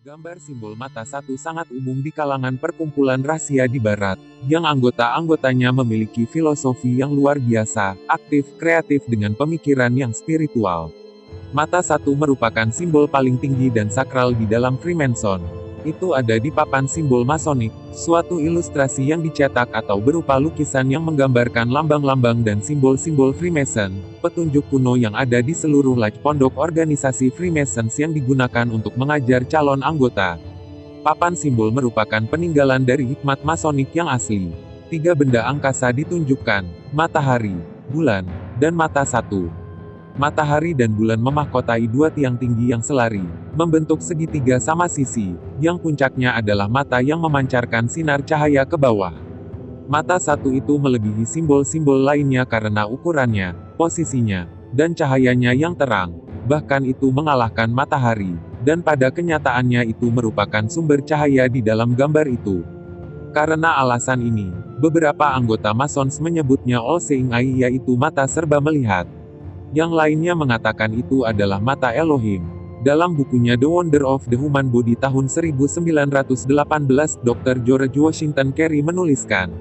Gambar simbol mata satu sangat umum di kalangan perkumpulan rahasia di Barat, yang anggota-anggotanya memiliki filosofi yang luar biasa, aktif, kreatif dengan pemikiran yang spiritual. Mata satu merupakan simbol paling tinggi dan sakral di dalam Freemason. Itu ada di papan simbol Masonik, suatu ilustrasi yang dicetak atau berupa lukisan yang menggambarkan lambang-lambang dan simbol-simbol Freemason, petunjuk kuno yang ada di seluruh laj pondok organisasi Freemasons yang digunakan untuk mengajar calon anggota. Papan simbol merupakan peninggalan dari hikmat Masonik yang asli. 3 benda angkasa ditunjukkan: matahari, bulan, dan mata satu. Matahari dan bulan memahkotai 2 tiang tinggi yang selari, membentuk segitiga sama sisi, yang puncaknya adalah mata yang memancarkan sinar cahaya ke bawah. Mata satu itu melebihi simbol-simbol lainnya karena ukurannya, posisinya, dan cahayanya yang terang. Bahkan itu mengalahkan matahari, dan pada kenyataannya itu merupakan sumber cahaya di dalam gambar itu. Karena alasan ini, beberapa anggota Masons menyebutnya All Seeing Eye, yaitu mata serba melihat. Yang lainnya mengatakan itu adalah mata Elohim. Dalam bukunya The Wonder of the Human Body tahun 1918, Dr. George Washington Carey menuliskan,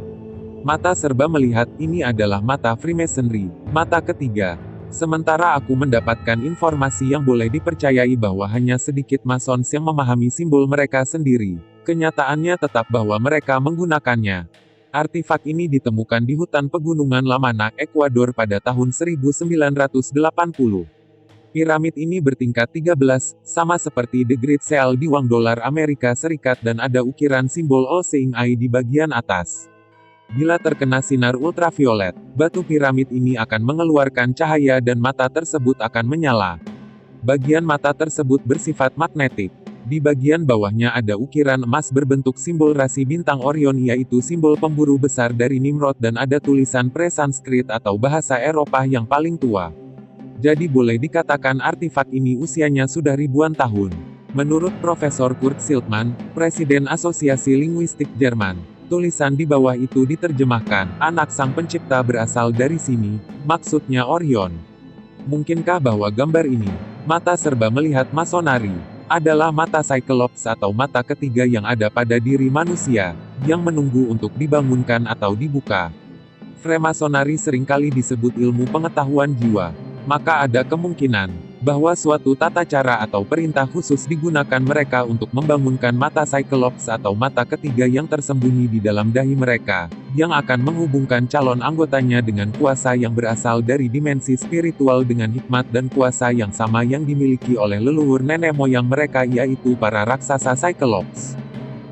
mata serba melihat ini adalah mata Freemasonry, mata ketiga. Sementara aku mendapatkan informasi yang boleh dipercayai bahwa hanya sedikit Masons yang memahami simbol mereka sendiri. Kenyataannya tetap bahwa mereka menggunakannya. Artifak ini ditemukan di hutan pegunungan Lamana, Ekuador pada tahun 1980. Piramid ini bertingkat 13, sama seperti The Great Seal di uang dolar Amerika Serikat dan ada ukiran simbol All Seeing Eye di bagian atas. Bila terkena sinar ultraviolet, batu piramid ini akan mengeluarkan cahaya dan mata tersebut akan menyala. Bagian mata tersebut bersifat magnetik. Di bagian bawahnya ada ukiran emas berbentuk simbol rasi bintang Orion, yaitu simbol pemburu besar dari Nimrod, dan ada tulisan pre-Sanskrit atau bahasa Eropa yang paling tua. Jadi boleh dikatakan artifak ini usianya sudah ribuan tahun. Menurut Profesor Kurt Schildmann, Presiden Asosiasi Linguistik Jerman, tulisan di bawah itu diterjemahkan, anak sang pencipta berasal dari sini, maksudnya Orion. Mungkinkah bahwa gambar ini, mata serba melihat Masonari, adalah mata Cyclops atau mata ketiga yang ada pada diri manusia, yang menunggu untuk dibangunkan atau dibuka? Freemasonry seringkali disebut ilmu pengetahuan jiwa. Maka ada kemungkinan bahwa suatu tata cara atau perintah khusus digunakan mereka untuk membangunkan mata Cyclops atau mata ketiga yang tersembunyi di dalam dahi mereka, yang akan menghubungkan calon anggotanya dengan kuasa yang berasal dari dimensi spiritual dengan hikmat dan kuasa yang sama yang dimiliki oleh leluhur nenek moyang mereka, yaitu para raksasa Cyclops.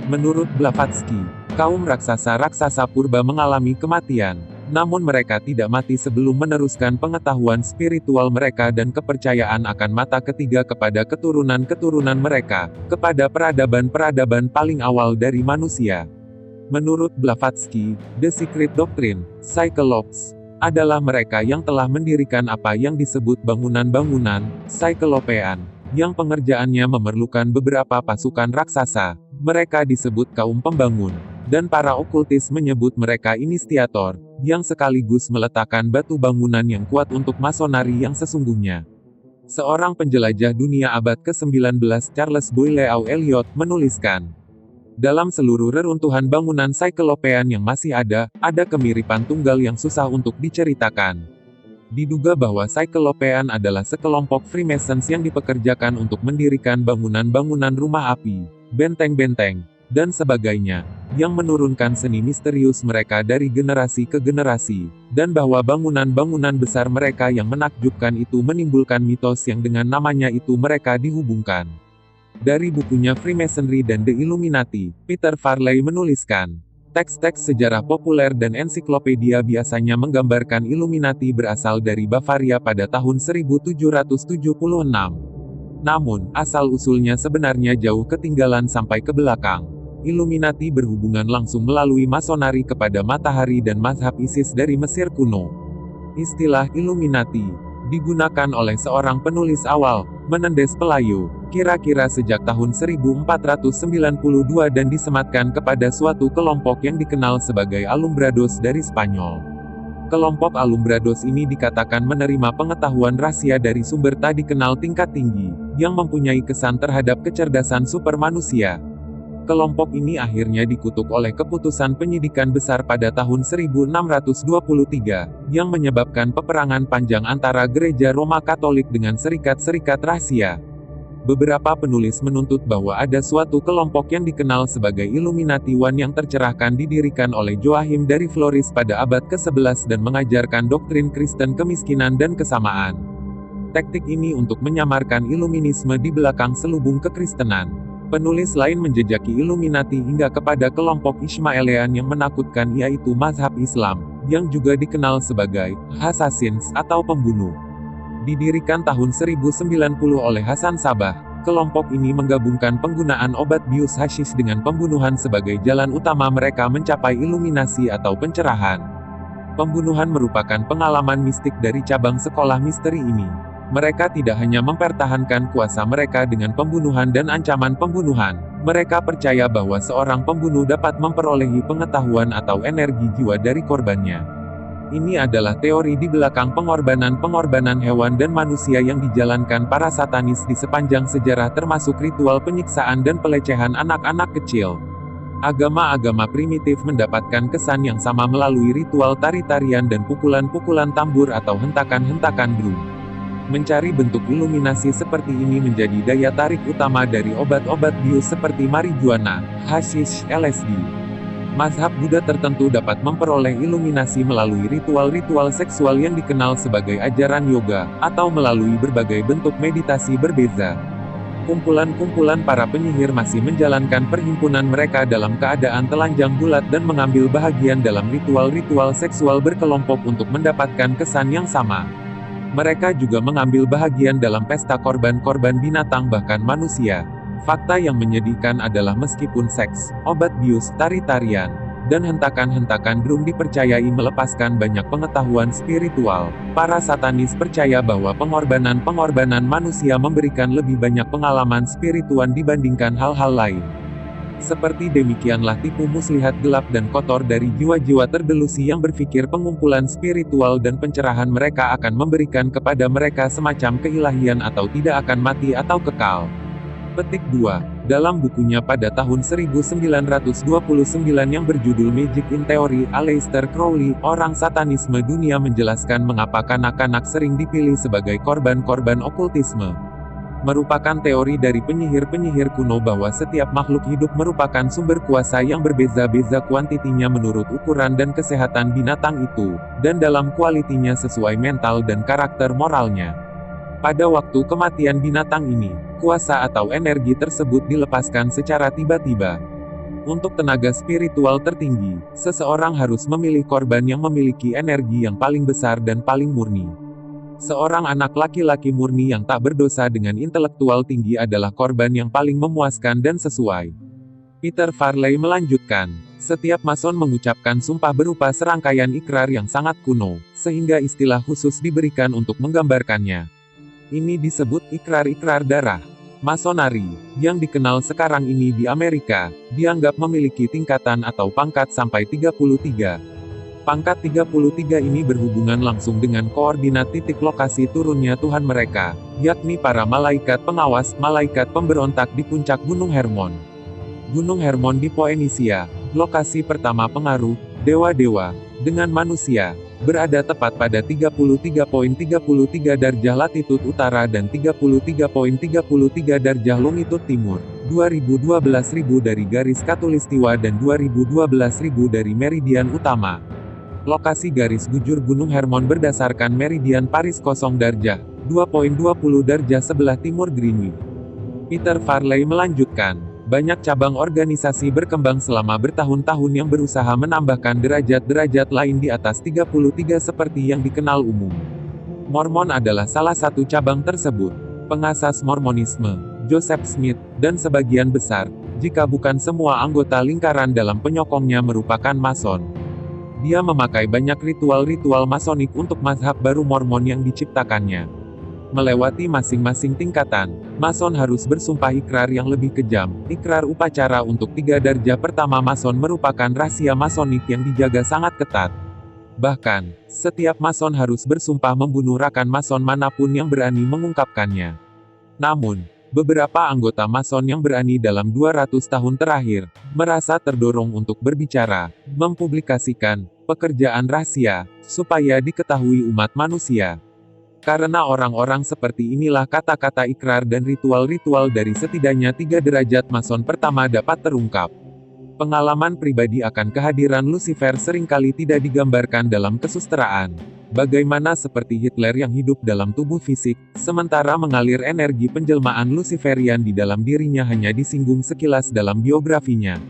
Menurut Blavatsky, kaum raksasa-raksasa purba mengalami kematian. Namun mereka tidak mati sebelum meneruskan pengetahuan spiritual mereka dan kepercayaan akan mata ketiga kepada keturunan-keturunan mereka, kepada peradaban-peradaban paling awal dari manusia. Menurut Blavatsky, The Secret Doctrine, Cyclops adalah mereka yang telah mendirikan apa yang disebut bangunan-bangunan Cyclopean, yang pengerjaannya memerlukan beberapa pasukan raksasa. Mereka disebut kaum pembangun, dan para okultis menyebut mereka inisiator, yang sekaligus meletakkan batu bangunan yang kuat untuk Masonari yang sesungguhnya. Seorang penjelajah dunia abad ke-19, Charles Boileau Elliot, menuliskan, dalam seluruh reruntuhan bangunan Cyclopean yang masih ada kemiripan tunggal yang susah untuk diceritakan. Diduga bahwa Cyclopean adalah sekelompok Freemasons yang dipekerjakan untuk mendirikan bangunan-bangunan rumah api, benteng-benteng, dan sebagainya, yang menurunkan seni misterius mereka dari generasi ke generasi, dan bahwa bangunan-bangunan besar mereka yang menakjubkan itu menimbulkan mitos yang dengan namanya itu mereka dihubungkan. Dari bukunya Freemasonry dan The Illuminati, Peter Farley menuliskan, teks-teks sejarah populer dan ensiklopedia biasanya menggambarkan Illuminati berasal dari Bavaria pada tahun 1776. Namun, asal-usulnya sebenarnya jauh ketinggalan sampai ke belakang. Illuminati berhubungan langsung melalui Masonari kepada matahari dan mazhab Isis dari Mesir kuno. Istilah Illuminati digunakan oleh seorang penulis awal, Menendez Pelayo, kira-kira sejak tahun 1492 dan disematkan kepada suatu kelompok yang dikenal sebagai Alumbrados dari Spanyol. Kelompok Alumbrados ini dikatakan menerima pengetahuan rahasia dari sumber tak dikenal tingkat tinggi. yang mempunyai kesan terhadap kecerdasan supermanusia. Kelompok ini akhirnya dikutuk oleh keputusan penyidikan besar pada tahun 1623, yang menyebabkan peperangan panjang antara gereja Roma Katolik dengan serikat-serikat rahasia. Beberapa penulis menuntut bahwa ada suatu kelompok yang dikenal sebagai Illuminati One yang tercerahkan didirikan oleh Joachim dari Floris pada abad ke-11 dan mengajarkan doktrin Kristen kemiskinan dan kesamaan. Taktik ini untuk menyamarkan Iluminisme di belakang selubung kekristenan. Penulis lain menjejaki Illuminati hingga kepada kelompok Ismailian yang menakutkan, yaitu mazhab Islam, yang juga dikenal sebagai Assassins atau pembunuh. Didirikan tahun 1090 oleh Hasan Sabah, kelompok ini menggabungkan penggunaan obat bius hasyis dengan pembunuhan sebagai jalan utama mereka mencapai iluminasi atau pencerahan. Pembunuhan merupakan pengalaman mistik dari cabang sekolah misteri ini. Mereka tidak hanya mempertahankan kuasa mereka dengan pembunuhan dan ancaman pembunuhan, mereka percaya bahwa seorang pembunuh dapat memperolehi pengetahuan atau energi jiwa dari korbannya. Ini adalah teori di belakang pengorbanan-pengorbanan hewan dan manusia yang dijalankan para satanis di sepanjang sejarah, termasuk ritual penyiksaan dan pelecehan anak-anak kecil. Agama-agama primitif mendapatkan kesan yang sama melalui ritual tari-tarian dan pukulan-pukulan tambur atau hentakan-hentakan drum. Mencari bentuk iluminasi seperti ini menjadi daya tarik utama dari obat-obat bius seperti marijuana, hashish, LSD. Mazhab Buddha tertentu dapat memperoleh iluminasi melalui ritual-ritual seksual yang dikenal sebagai ajaran yoga, atau melalui berbagai bentuk meditasi berbeza. Kumpulan-kumpulan para penyihir masih menjalankan perhimpunan mereka dalam keadaan telanjang bulat dan mengambil bahagian dalam ritual-ritual seksual berkelompok untuk mendapatkan kesan yang sama. Mereka juga mengambil bahagian dalam pesta korban-korban binatang bahkan manusia. Fakta yang menyedihkan adalah meskipun seks, obat bius, tari-tarian, dan hentakan-hentakan drum dipercayai melepaskan banyak pengetahuan spiritual, para satanis percaya bahwa pengorbanan-pengorbanan manusia memberikan lebih banyak pengalaman spiritual dibandingkan hal-hal lain. Seperti demikianlah tipu muslihat gelap dan kotor dari jiwa-jiwa terdelusi yang berpikir pengumpulan spiritual dan pencerahan mereka akan memberikan kepada mereka semacam keilahian atau tidak akan mati atau kekal. Petik 2. Dalam bukunya pada tahun 1929 yang berjudul Magic in Theory, Aleister Crowley, orang satanisme dunia, menjelaskan mengapa kanak-kanak sering dipilih sebagai korban-korban okultisme. Merupakan teori dari penyihir-penyihir kuno bahwa setiap makhluk hidup merupakan sumber kuasa yang berbeza-beza kuantitinya menurut ukuran dan kesehatan binatang itu, dan dalam kualitinya sesuai mental dan karakter moralnya. Pada waktu kematian binatang ini, kuasa atau energi tersebut dilepaskan secara tiba-tiba. Untuk tenaga spiritual tertinggi, seseorang harus memilih korban yang memiliki energi yang paling besar dan paling murni. Seorang anak laki-laki murni yang tak berdosa dengan intelektual tinggi adalah korban yang paling memuaskan dan sesuai. Peter Farley melanjutkan, setiap mason mengucapkan sumpah berupa serangkaian ikrar yang sangat kuno, sehingga istilah khusus diberikan untuk menggambarkannya. Ini disebut ikrar-ikrar darah. Masonari, yang dikenal sekarang ini di Amerika, dianggap memiliki tingkatan atau pangkat sampai 33. Pangkat 33 ini berhubungan langsung dengan koordinat titik lokasi turunnya Tuhan mereka, yakni para malaikat pengawas, malaikat pemberontak di puncak Gunung Hermon. Gunung Hermon di Poenisia, lokasi pertama pengaruh, dewa-dewa, dengan manusia, berada tepat pada 33.33 derajah latitud utara dan 33.33 derajah longitud timur, 2012.000 dari garis khatulistiwa dan 2012.000 dari meridian utama. Lokasi garis bujur Gunung Hermon berdasarkan meridian Paris 0 derajah, 2.20 derajah sebelah timur Greenwich. Peter Farley melanjutkan, banyak cabang organisasi berkembang selama bertahun-tahun yang berusaha menambahkan derajat-derajat lain di atas 33 seperti yang dikenal umum. Mormon adalah salah satu cabang tersebut. Pengasas Mormonisme, Joseph Smith, dan sebagian besar, jika bukan semua anggota lingkaran dalam penyokongnya merupakan Mason. Dia memakai banyak ritual-ritual masonik untuk mazhab baru Mormon yang diciptakannya. Melewati masing-masing tingkatan, Mason harus bersumpah ikrar yang lebih kejam. Ikrar upacara untuk 3 darjah pertama Mason merupakan rahasia masonik yang dijaga sangat ketat. Bahkan, setiap Mason harus bersumpah membunuh rakan Mason manapun yang berani mengungkapkannya. Namun, beberapa anggota Mason yang berani dalam 200 tahun terakhir, merasa terdorong untuk berbicara, mempublikasikan, pekerjaan rahasia, supaya diketahui umat manusia. Karena orang-orang seperti inilah kata-kata ikrar dan ritual-ritual dari setidaknya 3 derajat Mason pertama dapat terungkap. Pengalaman pribadi akan kehadiran Lucifer seringkali tidak digambarkan dalam kesusteraan. Bagaimana seperti Hitler yang hidup dalam tubuh fisik, sementara mengalir energi penjelmaan Luciferian di dalam dirinya hanya disinggung sekilas dalam biografinya.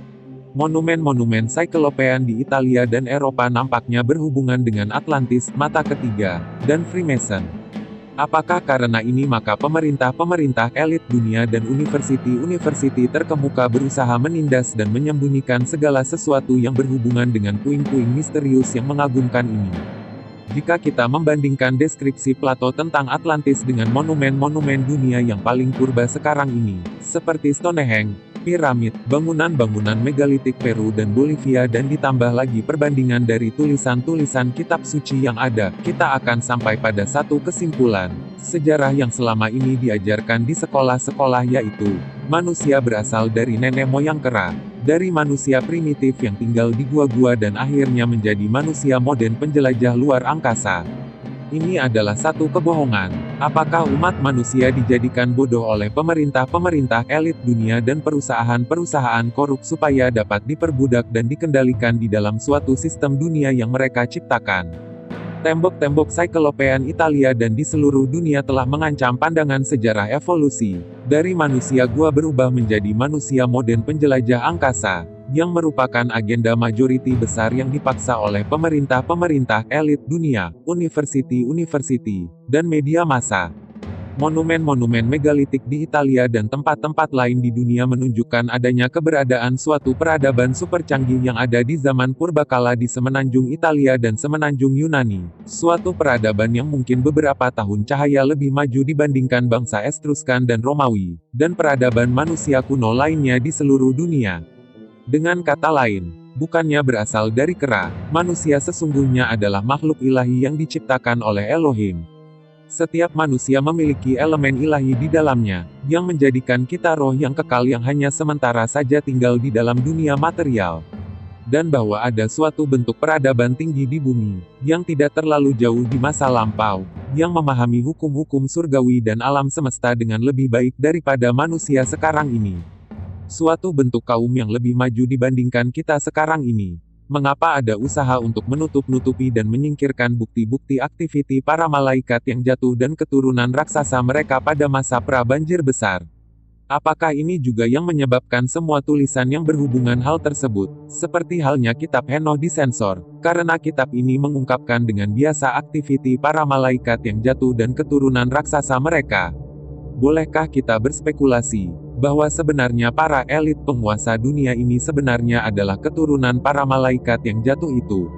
Monumen-monumen Cyclopean di Italia dan Eropa nampaknya berhubungan dengan Atlantis, mata ketiga, dan Freemason. Apakah karena ini maka pemerintah-pemerintah elit dunia dan universiti-universiti terkemuka berusaha menindas dan menyembunyikan segala sesuatu yang berhubungan dengan puing-puing misterius yang mengagumkan ini? Jika kita membandingkan deskripsi Plato tentang Atlantis dengan monumen-monumen dunia yang paling purba sekarang ini, seperti Stonehenge, piramid, bangunan-bangunan megalitik Peru dan Bolivia dan ditambah lagi perbandingan dari tulisan-tulisan kitab suci yang ada, kita akan sampai pada satu kesimpulan. Sejarah yang selama ini diajarkan di sekolah-sekolah yaitu, manusia berasal dari nenek moyang kera, dari manusia primitif yang tinggal di gua-gua dan akhirnya menjadi manusia modern penjelajah luar angkasa. Ini adalah satu kebohongan. Apakah umat manusia dijadikan bodoh oleh pemerintah-pemerintah elit dunia dan perusahaan-perusahaan korup supaya dapat diperbudak dan dikendalikan di dalam suatu sistem dunia yang mereka ciptakan? Tembok-tembok Cyclopean Italia dan di seluruh dunia telah mengancam pandangan sejarah evolusi. Dari manusia gua berubah menjadi manusia modern penjelajah angkasa, yang merupakan agenda majoriti besar yang dipaksa oleh pemerintah-pemerintah elit dunia, universiti-universiti, dan media massa. Monumen-monumen megalitik di Italia dan tempat-tempat lain di dunia menunjukkan adanya keberadaan suatu peradaban super canggih yang ada di zaman purbakala di semenanjung Italia dan semenanjung Yunani. Suatu peradaban yang mungkin beberapa tahun cahaya lebih maju dibandingkan bangsa Etruskan dan Romawi, dan peradaban manusia kuno lainnya di seluruh dunia. Dengan kata lain, bukannya berasal dari kera, manusia sesungguhnya adalah makhluk ilahi yang diciptakan oleh Elohim. Setiap manusia memiliki elemen ilahi di dalamnya, yang menjadikan kita roh yang kekal yang hanya sementara saja tinggal di dalam dunia material. Dan bahwa ada suatu bentuk peradaban tinggi di bumi, yang tidak terlalu jauh di masa lampau, yang memahami hukum-hukum surgawi dan alam semesta dengan lebih baik daripada manusia sekarang ini. Suatu bentuk kaum yang lebih maju dibandingkan kita sekarang ini. Mengapa ada usaha untuk menutup-nutupi dan menyingkirkan bukti-bukti aktiviti para malaikat yang jatuh dan keturunan raksasa mereka pada masa pra-banjir besar? Apakah ini juga yang menyebabkan semua tulisan yang berhubungan hal tersebut, seperti halnya kitab Henoh disensor, karena kitab ini mengungkapkan dengan biasa aktiviti para malaikat yang jatuh dan keturunan raksasa mereka? Bolehkah kita berspekulasi bahwa sebenarnya para elit penguasa dunia ini sebenarnya adalah keturunan para malaikat yang jatuh itu?